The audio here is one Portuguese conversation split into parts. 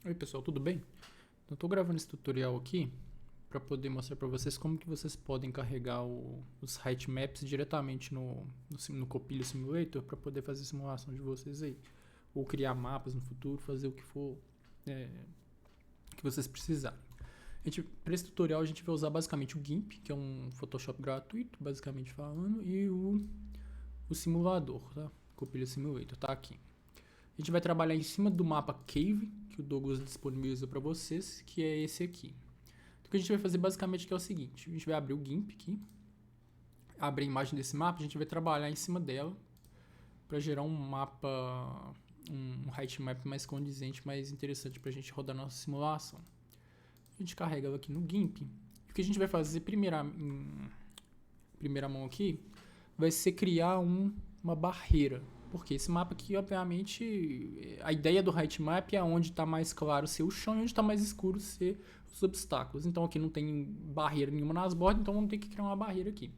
Oi pessoal, tudo bem? Eu estou gravando esse tutorial aqui para poder mostrar para vocês como que vocês podem carregar os heightmaps diretamente no Copilha Simulator para poder fazer a simulação de vocês aí. Ou criar mapas no futuro, fazer o que for que vocês precisarem. Para esse tutorial a gente vai usar basicamente o GIMP, que é um Photoshop gratuito, basicamente falando, e o simulador, tá? Copilha Simulator, tá aqui. A gente vai trabalhar em cima do mapa Cave, que o Douglas disponibiliza para vocês, que é esse aqui. Então, o que a gente vai fazer basicamente é o seguinte: a gente vai abrir o GIMP aqui, abre a imagem desse mapa, a gente vai trabalhar em cima dela para gerar um mapa, um height map mais condizente, mais interessante para a gente rodar nossa simulação. A gente carrega ela aqui no GIMP. O que a gente vai fazer em primeira mão aqui vai ser criar uma barreira. Porque esse mapa aqui, obviamente, a ideia do height-map é onde está mais claro ser o chão e onde está mais escuro ser os obstáculos. Então aqui não tem barreira nenhuma nas bordas, então vamos ter que criar uma barreira aqui.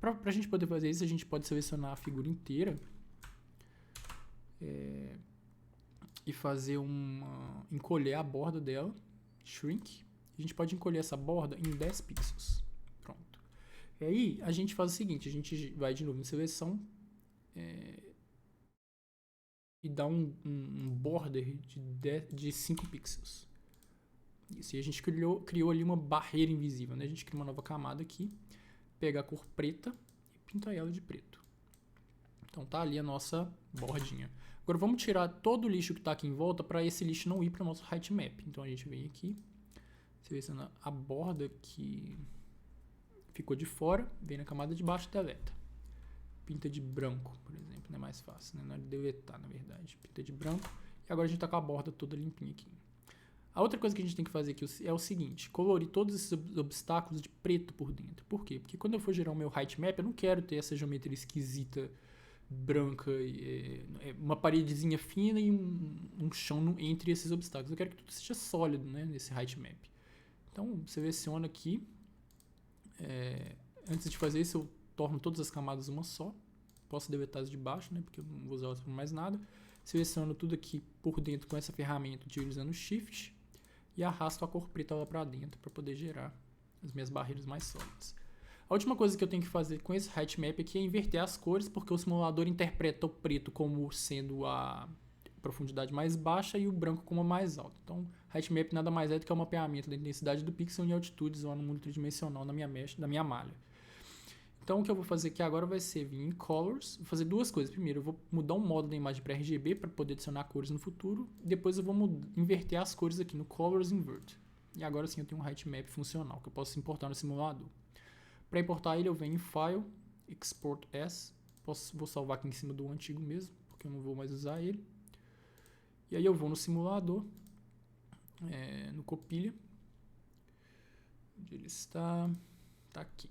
Para a gente poder fazer isso, a gente pode selecionar a figura inteira e fazer encolher a borda dela, shrink. A gente pode encolher essa borda em 10 pixels. Pronto. E aí a gente faz o seguinte: a gente vai de novo em seleção e dá um border de 5 pixels. Isso, e a gente criou ali uma barreira invisível, né? A gente cria uma nova camada aqui, pega a cor preta e pinta ela de preto. Então tá ali a nossa bordinha. Agora vamos tirar todo o lixo que está aqui em volta para esse lixo não ir para o nosso height-map. Então a gente vem aqui, seleciona a borda que ficou de fora, vem na camada de baixo e deleta. Pinta de branco, por exemplo, não é mais fácil, né? Não é de deletar, na verdade. Pinta de branco. E agora a gente está com a borda toda limpinha aqui. A outra coisa que a gente tem que fazer aqui é o seguinte: colorir todos esses obstáculos de preto por dentro. Por quê? Porque quando eu for gerar o meu height-map, eu não quero ter essa geometria esquisita, branca, uma paredezinha fina e um chão entre esses obstáculos. Eu quero que tudo seja sólido, né, nesse height-map. Então, seleciona aqui. Antes de fazer isso, eu torno todas as camadas uma só. Posso deletar as de baixo, né, porque eu não vou usar elas para mais nada. Seleciono tudo aqui por dentro com essa ferramenta utilizando o Shift e arrasto a cor preta lá para dentro para poder gerar as minhas barreiras mais sólidas. A última coisa que eu tenho que fazer com esse height-map aqui é inverter as cores, porque o simulador interpreta o preto como sendo a profundidade mais baixa e o branco como a mais alta. Então, height-map nada mais é do que o mapeamento da intensidade do pixel em altitudes lá no mundo tridimensional na minha malha. Então o que eu vou fazer aqui agora vai ser vir em Colors, vou fazer duas coisas. Primeiro, eu vou mudar o modo da imagem para RGB para poder adicionar cores no futuro. Depois eu vou inverter as cores aqui no Colors Invert. E agora sim eu tenho um height-map funcional que eu posso importar no simulador. Para importar ele eu venho em File, Export As. Vou salvar aqui em cima do antigo mesmo, porque eu não vou mais usar ele. E aí eu vou no simulador, no Copilha. Onde ele está? Está aqui.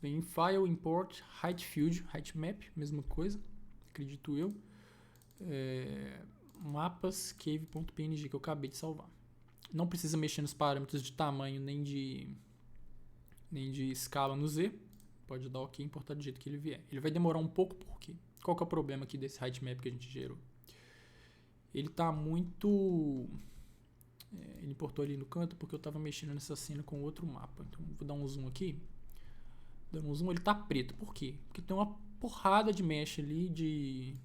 Vem em File, Import, Height Field, Height-map, mesma coisa, acredito eu. Mapas, cave.png que eu acabei de salvar. Não precisa mexer nos parâmetros de tamanho nem de escala no Z. Pode dar OK e importar do jeito que ele vier. Ele vai demorar um pouco, porque qual que é o problema aqui desse height-map que a gente gerou? Ele está muito... ele importou ali no canto porque eu estava mexendo nessa cena com outro mapa. Então vou dar um zoom aqui. Dando um zoom, ele tá preto. Por quê? Porque tem uma porrada de mesh ali,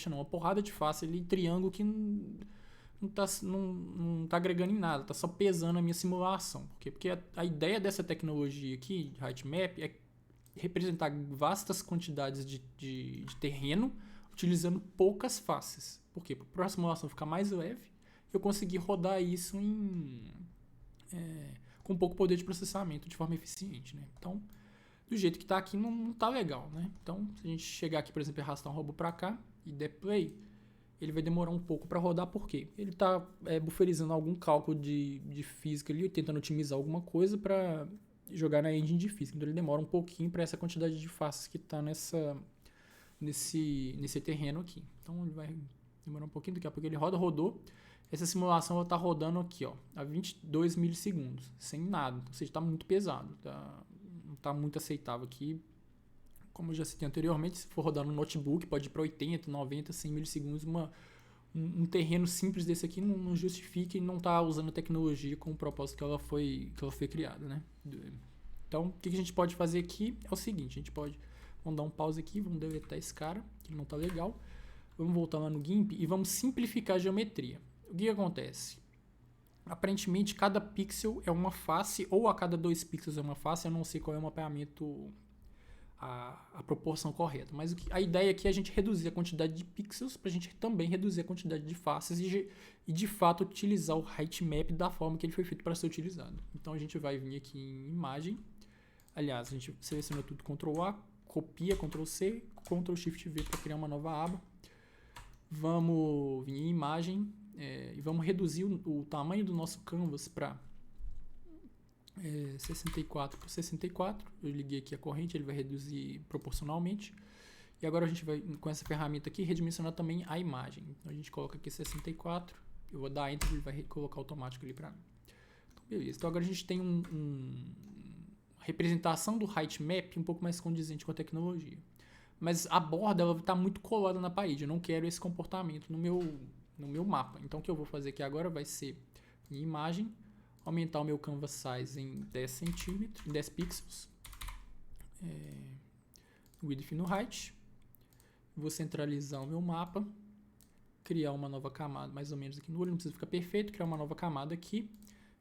uma porrada de face ali, triângulo que não tá agregando em nada, tá só pesando a minha simulação. Por quê? Porque a ideia dessa tecnologia aqui, de height-map, é representar vastas quantidades de terreno utilizando poucas faces. Por quê? Para a simulação ficar mais leve, eu consegui rodar isso com pouco poder de processamento de forma eficiente, né? Então, do jeito que está aqui não tá legal, né? Então, se a gente chegar aqui, por exemplo, e arrastar um robô para cá e der play, ele vai demorar um pouco para rodar, por quê? Ele está bufferizando algum cálculo de física ali, tentando otimizar alguma coisa para jogar na engine de física. Então, ele demora um pouquinho para essa quantidade de faces que está nesse terreno aqui. Então, ele vai demorar um pouquinho, daqui a pouco ele rodou. Essa simulação está rodando aqui, ó, a 22 milissegundos, sem nada. Ou seja, está muito pesado, não está muito aceitável aqui. Como eu já citei anteriormente, se for rodar no notebook, pode ir para 80, 90, 100 milissegundos um terreno simples desse aqui não justifica e não está usando a tecnologia com o propósito que ela foi criada, né? Então, o que a gente pode fazer aqui é o seguinte, vamos dar um pause aqui, vamos deletar esse cara, que não está legal. Vamos voltar lá no GIMP e vamos simplificar a geometria. O que acontece? Aparentemente, cada pixel é uma face, ou a cada 2 pixels é uma face, eu não sei qual é o mapeamento, a proporção correta. Mas a ideia aqui é a gente reduzir a quantidade de pixels para a gente também reduzir a quantidade de faces e de fato utilizar o height-map da forma que ele foi feito para ser utilizado. Então a gente vai vir aqui em imagem. Aliás, a gente seleciona tudo Ctrl A, copia, Ctrl C, Ctrl Shift V para criar uma nova aba. Vamos vir em imagem e vamos reduzir o tamanho do nosso canvas para 64 por 64. Eu liguei aqui a corrente, ele vai reduzir proporcionalmente. E agora a gente vai, com essa ferramenta aqui, redimensionar também a imagem. Então a gente coloca aqui 64, eu vou dar Enter, ele vai colocar automático ali para mim. Então, beleza. Então agora a gente tem uma representação do height-map um pouco mais condizente com a tecnologia. Mas a borda ela está muito colada na parede. Eu não quero esse comportamento no meu mapa. Então o que eu vou fazer aqui agora vai ser em imagem, aumentar o meu canvas size em 10 centímetros, em 10 pixels, width no height. Vou centralizar o meu mapa, criar uma nova camada, mais ou menos aqui no olho, não precisa ficar perfeito, criar uma nova camada aqui,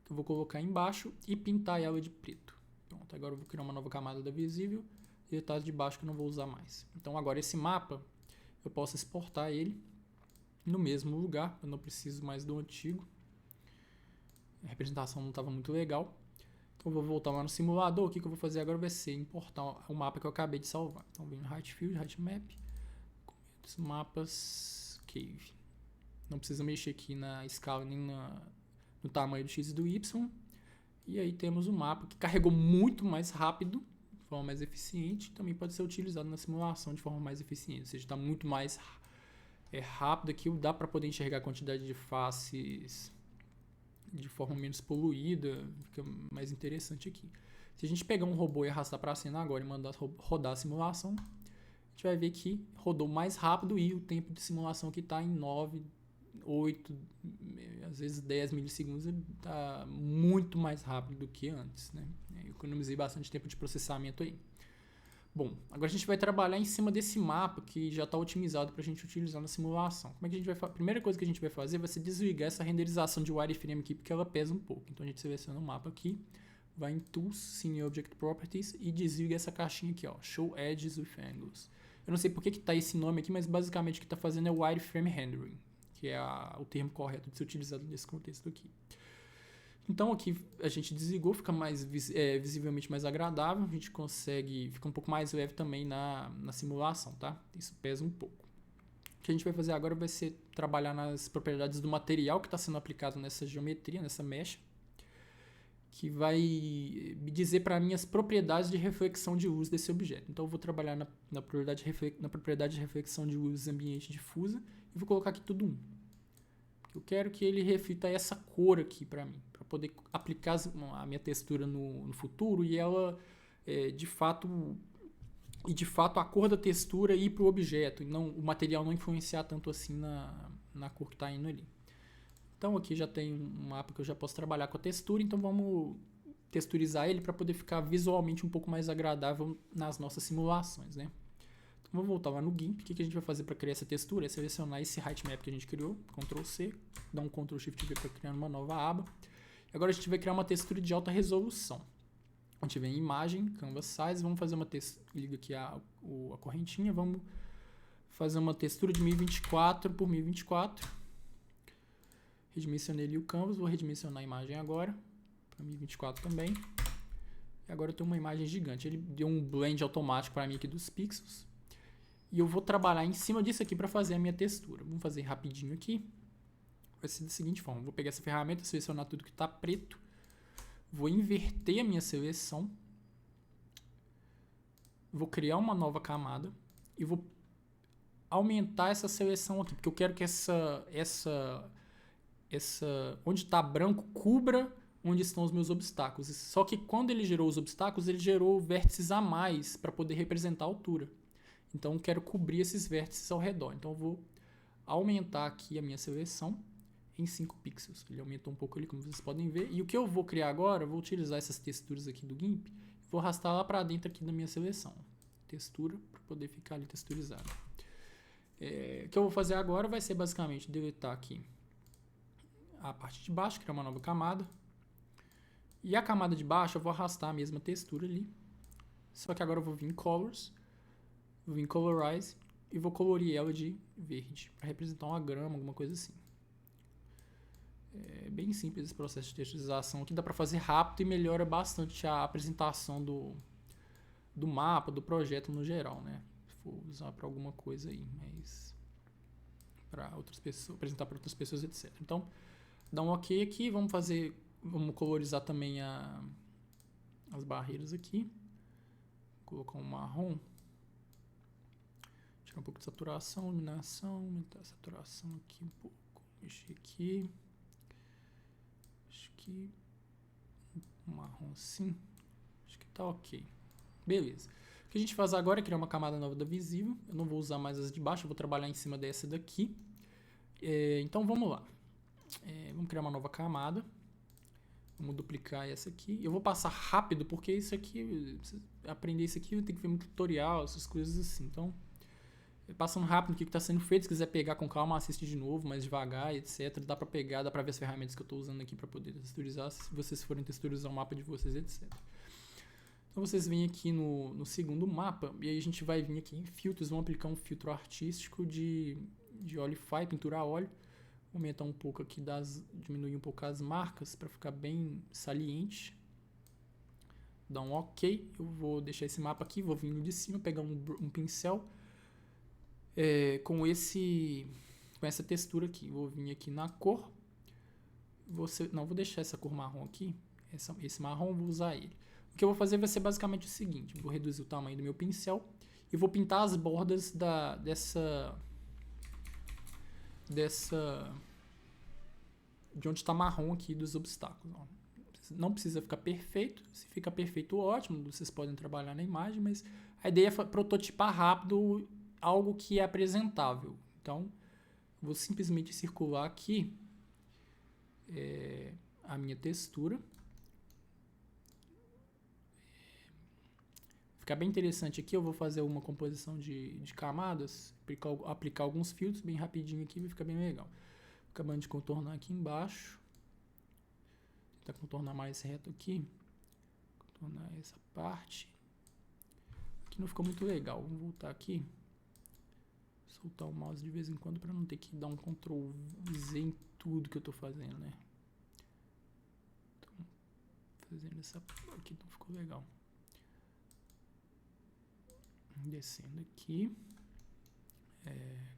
que eu vou colocar embaixo e pintar ela de preto. Pronto, agora eu vou criar uma nova camada da visível e detalhes de baixo que eu não vou usar mais. Então agora esse mapa, eu posso exportar ele no mesmo lugar, eu não preciso mais do antigo. A representação não estava muito legal. Então eu vou voltar lá no simulador. O que eu vou fazer agora vai ser importar o mapa que eu acabei de salvar. Então vem no Height Field, Height Map, mapas, Cave. Não precisa mexer aqui na escala nem no tamanho do X e do Y. E aí temos o mapa que carregou muito mais rápido, de forma mais eficiente. Também pode ser utilizado na simulação de forma mais eficiente. Ou seja, está muito mais rápido aqui. Dá para poder enxergar a quantidade de faces de forma menos poluída, fica mais interessante aqui. Se a gente pegar um robô e arrastar para a cena agora e mandar rodar a simulação, a gente vai ver que rodou mais rápido e o tempo de simulação aqui está em 9, 8, às vezes 10 milissegundos, está muito mais rápido do que antes, né? Eu economizei bastante tempo de processamento aí. Bom, agora a gente vai trabalhar em cima desse mapa que já está otimizado para a gente utilizar na simulação. Como é que a gente vai fazer? A primeira coisa que a gente vai fazer vai ser desligar essa renderização de wireframe aqui, porque ela pesa um pouco. Então a gente seleciona o mapa aqui, vai em Tools, Senior Object Properties e desliga essa caixinha aqui, ó, Show Edges with Angles. Eu não sei por que está esse nome aqui, mas basicamente o que está fazendo é wireframe rendering, que é o termo correto de ser utilizado nesse contexto aqui. Então aqui a gente desligou, fica mais visivelmente mais agradável, a gente consegue, fica um pouco mais leve também na simulação, tá? Isso pesa um pouco. O que a gente vai fazer agora vai ser trabalhar nas propriedades do material que está sendo aplicado nessa geometria, nessa mecha, que vai me dizer para mim as propriedades de reflexão de luz desse objeto. Então eu vou trabalhar na propriedade de reflexão de luz ambiente difusa e vou colocar aqui tudo 1. Eu quero que ele reflita essa cor aqui para mim, para poder aplicar a minha textura no futuro e ela, de fato a cor da textura ir para o objeto, e não, o material não influenciar tanto assim na cor que está indo ali. Então aqui já tem um mapa que eu já posso trabalhar com a textura, então vamos texturizar ele para poder ficar visualmente um pouco mais agradável nas nossas simulações, né? Vamos voltar lá no GIMP. O que a gente vai fazer para criar essa textura? É selecionar esse height-map que a gente criou, Ctrl C, dar um Ctrl Shift V para criar uma nova aba. E agora a gente vai criar uma textura de alta resolução. A gente vem em imagem, Canvas Size, vamos fazer uma textura, liga aqui a correntinha, vamos fazer uma textura de 1024 por 1024. Redimensionei ali o canvas, vou redimensionar a imagem agora, para 1024 também. E agora eu tenho uma imagem gigante. Ele deu um blend automático para mim aqui dos pixels. E eu vou trabalhar em cima disso aqui para fazer a minha textura. Vamos fazer rapidinho aqui. Vai ser da seguinte forma. Vou pegar essa ferramenta, selecionar tudo que está preto. Vou inverter a minha seleção. Vou criar uma nova camada. E vou aumentar essa seleção aqui. Porque eu quero que onde está branco cubra onde estão os meus obstáculos. Só que quando ele gerou os obstáculos, ele gerou vértices a mais para poder representar a altura. Então eu quero cobrir esses vértices ao redor. Então eu vou aumentar aqui a minha seleção em 5 pixels. Ele aumentou um pouco ali, como vocês podem ver. E o que eu vou criar agora, eu vou utilizar essas texturas aqui do GIMP, vou arrastar lá para dentro aqui da minha seleção. Textura, para poder ficar ali texturizado. O que eu vou fazer agora vai ser basicamente deletar aqui a parte de baixo, criar uma nova camada. E a camada de baixo eu vou arrastar a mesma textura ali. Só que agora eu vou vir em Colors, vou vir em Colorize e vou colorir ela de verde, para representar uma grama, alguma coisa assim. É bem simples esse processo de texturização aqui, dá para fazer rápido e melhora bastante a apresentação do mapa, do projeto no geral, né? Se for usar para alguma coisa aí, mas para outras pessoas, apresentar para outras pessoas, etc. Então, dá um OK aqui, vamos colorizar também as barreiras aqui. Vou colocar um marrom. Tirar um pouco de saturação, iluminação, aumentar a saturação aqui um pouco, mexer aqui. Acho que um marrom assim, acho que tá OK. Beleza. O que a gente faz agora é criar uma camada nova da visível. Eu não vou usar mais as de baixo, eu vou trabalhar em cima dessa daqui. Então vamos lá. Vamos criar uma nova camada. Vamos duplicar essa aqui. Eu vou passar rápido, porque isso aqui, aprender isso aqui, eu tenho que ver muito tutorial, essas coisas assim. Então, passando rápido o que está sendo feito. Se quiser pegar com calma, assiste de novo, mais devagar, etc. Dá para pegar, dá para ver as ferramentas que eu estou usando aqui para poder texturizar, se vocês forem texturizar o mapa de vocês, etc. Então vocês vêm aqui no segundo mapa, e aí a gente vai vir aqui em filtros, vamos aplicar um filtro artístico de Olify, pintura a óleo. Vou aumentar um pouco aqui, diminuir um pouco as marcas para ficar bem saliente. Dá um OK. Eu vou deixar esse mapa aqui, vou vir no de cima, pegar um pincel com essa textura aqui. Vou vir aqui na cor. Vou deixar essa cor marrom aqui. Esse marrom, vou usar ele. O que eu vou fazer vai ser basicamente o seguinte. Eu vou reduzir o tamanho do meu pincel e vou pintar as bordas de onde está marrom aqui dos obstáculos. Não precisa ficar perfeito. Se fica perfeito, ótimo. Vocês podem trabalhar na imagem, mas a ideia é prototipar rápido algo que é apresentável. Então, vou simplesmente circular aqui a minha textura. Ficar bem interessante aqui, eu vou fazer uma composição de camadas, aplicar alguns filtros bem rapidinho aqui, vai ficar bem legal. Acabando de contornar aqui embaixo. Tentar contornar mais reto aqui. Contornar essa parte. Aqui não ficou muito legal. Vamos voltar aqui. Soltar o mouse de vez em quando para não ter que dar um Ctrl Z em tudo que eu estou fazendo, né? Então, fazendo essa aqui não ficou legal. Descendo aqui,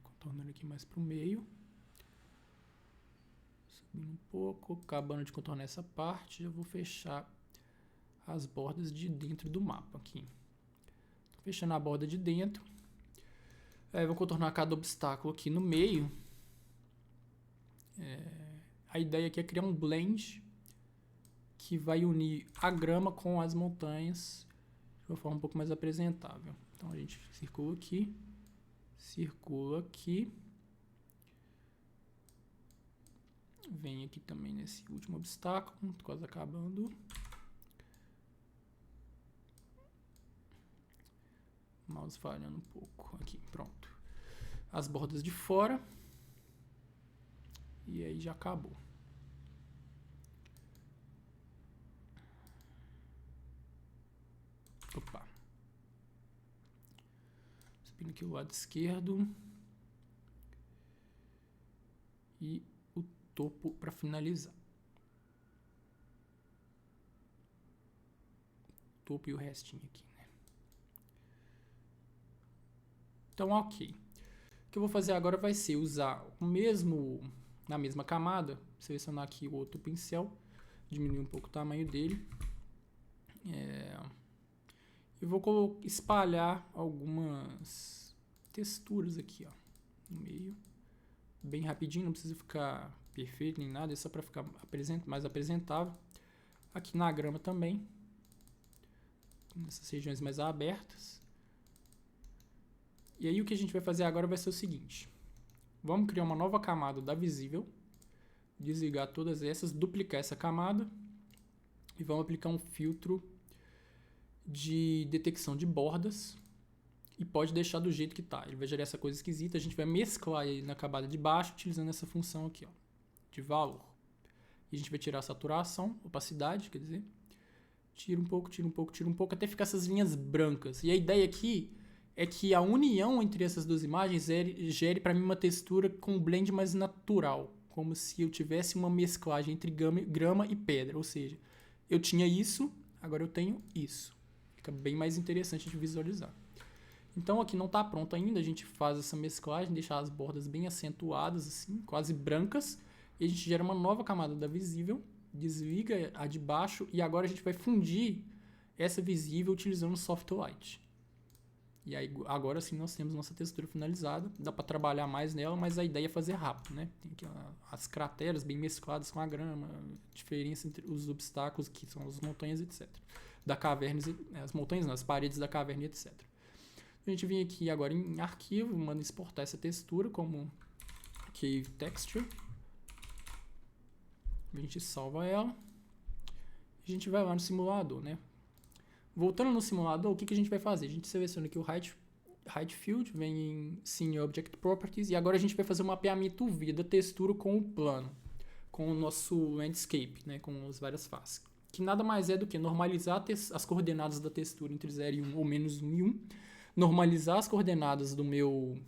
contornando aqui mais para o meio, subindo um pouco, acabando de contornar essa parte, já vou fechar as bordas de dentro do mapa aqui. Tô fechando a borda de dentro, vou contornar cada obstáculo aqui no meio. A ideia aqui é criar um blend que vai unir a grama com as montanhas de uma forma um pouco mais apresentável. Então a gente circula aqui, vem aqui também nesse último obstáculo, quase acabando. Mouse falhando um pouco aqui, pronto. As bordas de fora, e aí já acabou. Opa. Aqui o lado esquerdo e o topo para finalizar. O topo e o restinho aqui, né? Então, OK. O que eu vou fazer agora vai ser usar na mesma camada, selecionar aqui o outro pincel, diminuir um pouco o tamanho dele. Eu vou espalhar algumas texturas aqui, ó, no meio, bem rapidinho, não precisa ficar perfeito nem nada, é só para ficar mais apresentável. Aqui na grama também, nessas regiões mais abertas. E aí o que a gente vai fazer agora vai ser o seguinte: Vamos criar uma nova camada da visível, desligar todas essas, duplicar essa camada e vamos aplicar um filtro de detecção de bordas e pode deixar do jeito que tá. Ele vai gerar essa coisa esquisita, a gente vai mesclar ele na camada de baixo utilizando essa função aqui, ó, de valor. E a gente vai tirar a saturação, opacidade, quer dizer, tira um pouco, até ficar essas linhas brancas. E a ideia aqui é que a união entre essas duas imagens gere para mim uma textura com um blend mais natural, como se eu tivesse uma mesclagem entre grama e pedra, ou seja, eu tinha isso, agora eu tenho isso. Fica bem mais interessante de visualizar. Então aqui não está pronto ainda, a gente faz essa mesclagem, deixa as bordas bem acentuadas, assim, quase brancas, e a gente gera uma nova camada da visível, desliga a de baixo, e agora a gente vai fundir essa visível utilizando o Soft Light. E aí agora sim nós temos nossa textura finalizada, dá para trabalhar mais nela, mas a ideia é fazer rápido, né? Tem aqui as crateras bem mescladas com a grama, diferença entre os obstáculos, que são as montanhas, etc. Da caverna, as montanhas, não, as paredes da caverna, etc. A gente vem aqui agora em arquivo, manda exportar essa textura como Cave Texture. A gente salva ela. A gente vai lá no simulador, né? Voltando no simulador, o que a gente vai fazer? A gente seleciona aqui o Height Field, vem em Scene Object Properties, e agora a gente vai fazer um mapeamento UV da textura com o plano, com o nosso landscape, né? Com as várias faces. Que nada mais é do que normalizar as coordenadas da textura entre 0 e 1 ou menos 1 e 1, normalizar as coordenadas do meu...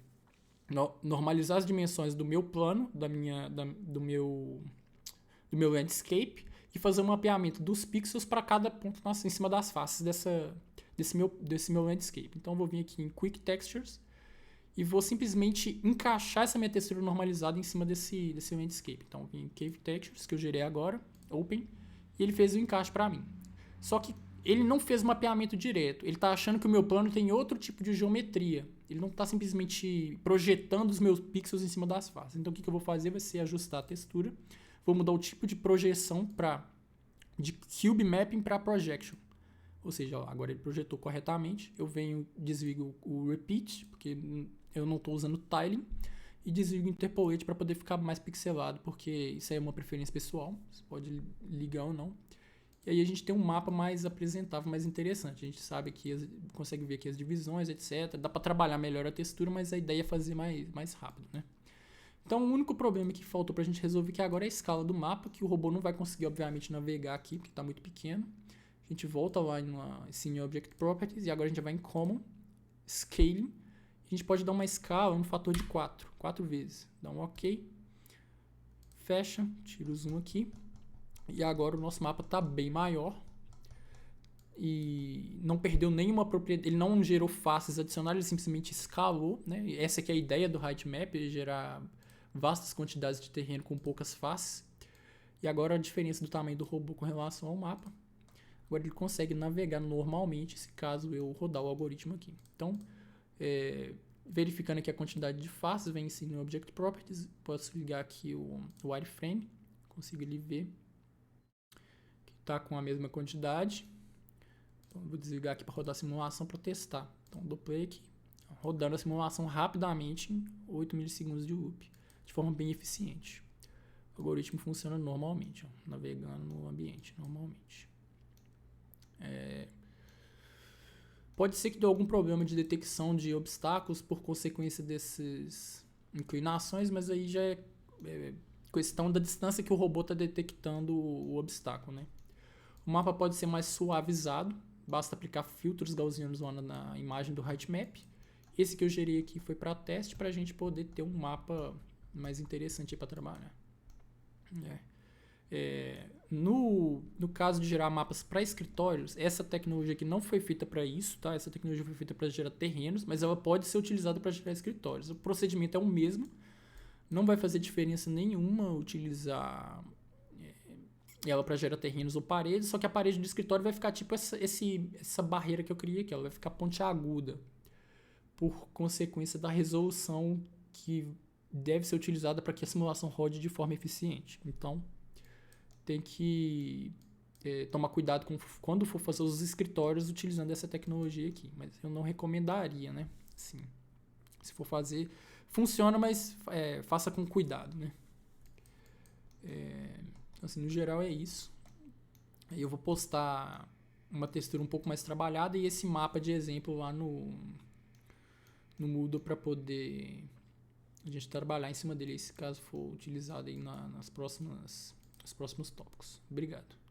normalizar as dimensões do meu plano, do meu landscape, e fazer um mapeamento dos pixels para cada ponto em cima das faces desse meu landscape. Então eu vou vir aqui em Quick Textures e vou simplesmente encaixar essa minha textura normalizada em cima desse landscape. Então eu vim em Cave Textures, que eu gerei agora, Open, e ele fez o encaixe para mim. Só que ele não fez mapeamento direto. Ele está achando que o meu plano tem outro tipo de geometria. Ele não está simplesmente projetando os meus pixels em cima das faces. Então o que eu vou fazer vai ser ajustar a textura. Vou mudar o tipo de projeção de Cube Mapping para Projection. Ou seja, ó, agora ele projetou corretamente. Eu venho, desligo o Repeat, porque eu não estou usando Tiling. E desligo o Interpolate para poder ficar mais pixelado, porque isso aí é uma preferência pessoal. Você pode ligar ou não. E aí a gente tem um mapa mais apresentável, mais interessante. A gente sabe que consegue ver aqui as divisões, etc. Dá para trabalhar melhor a textura, mas a ideia é fazer mais rápido, né? Então o único problema que faltou para a gente resolver aqui agora é a escala do mapa, que o robô não vai conseguir, obviamente, navegar aqui, porque está muito pequeno. A gente volta lá em Scene Object Properties, e agora a gente vai em Common, Scaling. A gente pode dar uma escala no fator de 4 vezes. Dá um OK. Fecha, tira o zoom aqui. E agora o nosso mapa está bem maior. E não perdeu nenhuma propriedade. Ele não gerou faces adicionais, ele simplesmente escalou, né? Essa aqui é a ideia do Height Map, ele gerar vastas quantidades de terreno com poucas faces. E agora a diferença do tamanho do robô com relação ao mapa. Agora ele consegue navegar normalmente, se caso eu rodar o algoritmo aqui. Então, verificando aqui a quantidade de faces, vem em no Object Properties, posso ligar aqui o wireframe, consigo ele ver que está com a mesma quantidade. Então, vou desligar aqui para rodar a simulação para testar. Então, dou play aqui, rodando a simulação rapidamente em 8 milissegundos de loop, de forma bem eficiente. O algoritmo funciona normalmente, ó, navegando no ambiente normalmente. Pode ser que dê algum problema de detecção de obstáculos por consequência dessas inclinações, mas aí já é questão da distância que o robô está detectando o obstáculo, né? O mapa pode ser mais suavizado, basta aplicar filtros gaussianos lá na imagem do Height Map. Esse que eu gerei aqui foi para teste, para a gente poder ter um mapa mais interessante para trabalhar. No caso de gerar mapas para escritórios, essa tecnologia aqui não foi feita para isso, tá? Essa tecnologia foi feita para gerar terrenos, mas ela pode ser utilizada para gerar escritórios. O procedimento é o mesmo, não vai fazer diferença nenhuma utilizar ela para gerar terrenos ou paredes, só que a parede do escritório vai ficar tipo essa barreira que eu criei aqui, ela vai ficar pontiaguda, por consequência da resolução que deve ser utilizada para que a simulação rode de forma eficiente. Então, tem que tomar cuidado quando for fazer os escritórios utilizando essa tecnologia aqui, mas eu não recomendaria, né? Sim. Se for fazer, funciona, mas faça com cuidado, né? Assim, no geral é isso. Aí eu vou postar uma textura um pouco mais trabalhada e esse mapa de exemplo lá no Moodle para poder a gente trabalhar em cima dele, se caso for utilizado aí nos próximos tópicos. Obrigado.